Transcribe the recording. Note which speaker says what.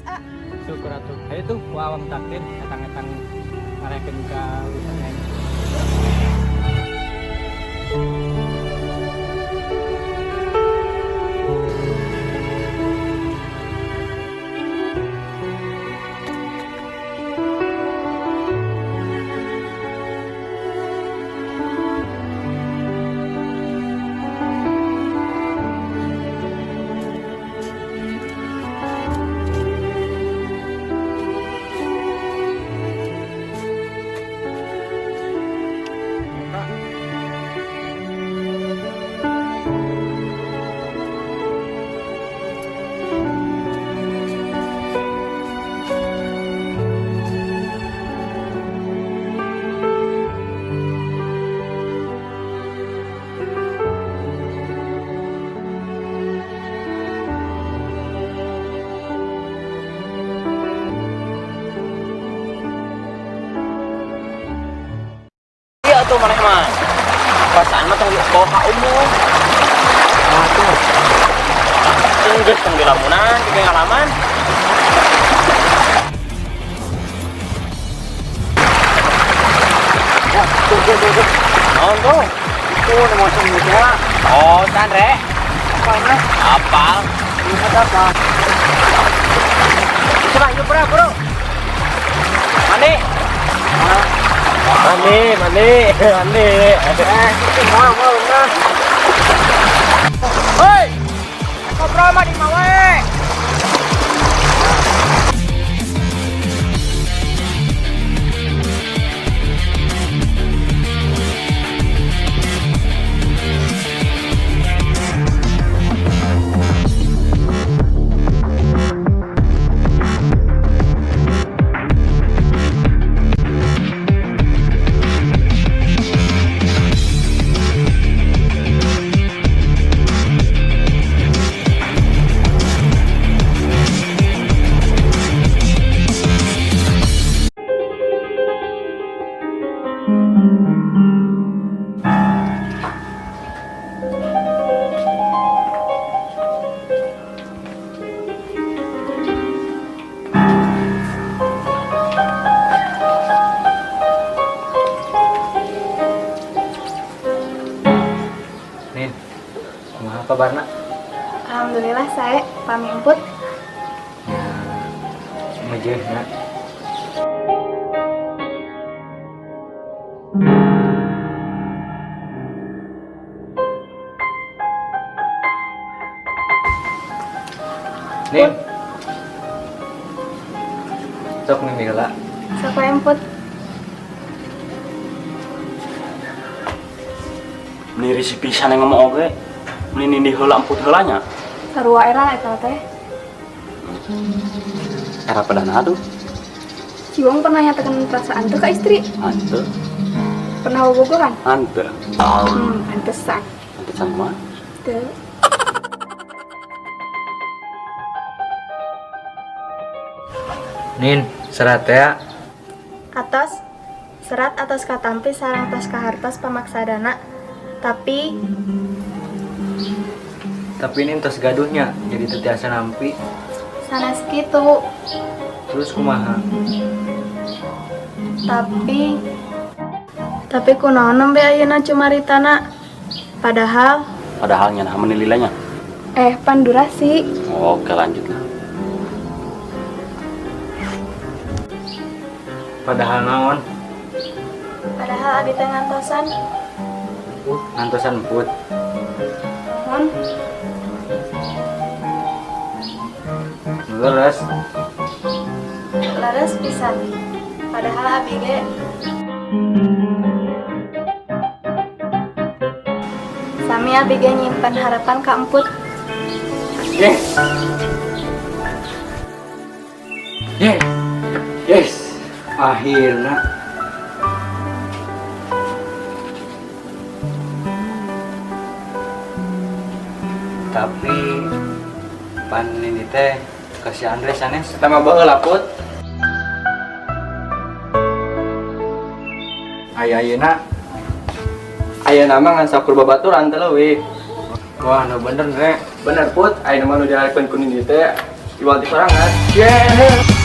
Speaker 1: A.
Speaker 2: Syukur atuh. Hayu tuh ku awam takdir datang-datang ngarekeun ka wisata ini.
Speaker 3: Iya tuh mana mah. Perasaan mah tong bawa ka umum. Nah tuh. Geus tong di lamunan, di pengalaman. Ya, tuh. Naon tuh? Itu mau semuanya. Oh, Chandre. Apanya? Apa? Ini apa? Coba yuk bro. Mandi. Mandi. Mau nah. Hei, ngobrol mah di mana we?
Speaker 2: Nin, kumaha kabarna?
Speaker 1: Alhamdulillah saya pamimput.
Speaker 2: Mejehna. Nin. Sok nih Mila.
Speaker 1: Sok pamimput.
Speaker 3: Niri si pisan yang ngomong oge. Meni di heula amput heulanya.
Speaker 1: Sarua era eta teh.
Speaker 3: Era pedana tuh.
Speaker 1: Ciwong pernah nyatakan perasaan tuh ke istri.
Speaker 3: Hanteu.
Speaker 1: Pernah bobogohan?
Speaker 3: Hanteu.
Speaker 1: Pantesan.
Speaker 3: Pantesan mah.
Speaker 1: Tuh.
Speaker 2: Nin, serat ya.
Speaker 1: Atos serat atos katampi sareng tos kahartos pamaksadana. Tapi
Speaker 2: Nin tos gaduhnya jadi tetiasa nampi.
Speaker 1: sanes kitu.
Speaker 2: Terus kumaha?
Speaker 1: Tapi kunaon nembe ayeuna cumaritana.
Speaker 3: Padahalnya nah menilainya.
Speaker 1: Pan durasi.
Speaker 3: Oke lanjut lah.
Speaker 2: Padahal naon?
Speaker 1: Padahal abi teh ngantosan.
Speaker 2: Ngantosan emput.
Speaker 1: Mon,
Speaker 2: Leres.
Speaker 1: leres pisan. Padahal abi ge sami abi ge nyimpen harapan ka emput.
Speaker 2: Yes. Akhirnya. Tapi pan ini teh kasih Andres sanes sama bae laput. Ayeuna mah ngan sakur babaturan teh leuwih. Wah, bener Rek. Bener Put, ayeuna mah nu dihareukeun ku Nini teh
Speaker 3: Jual di sorangan. Yeah.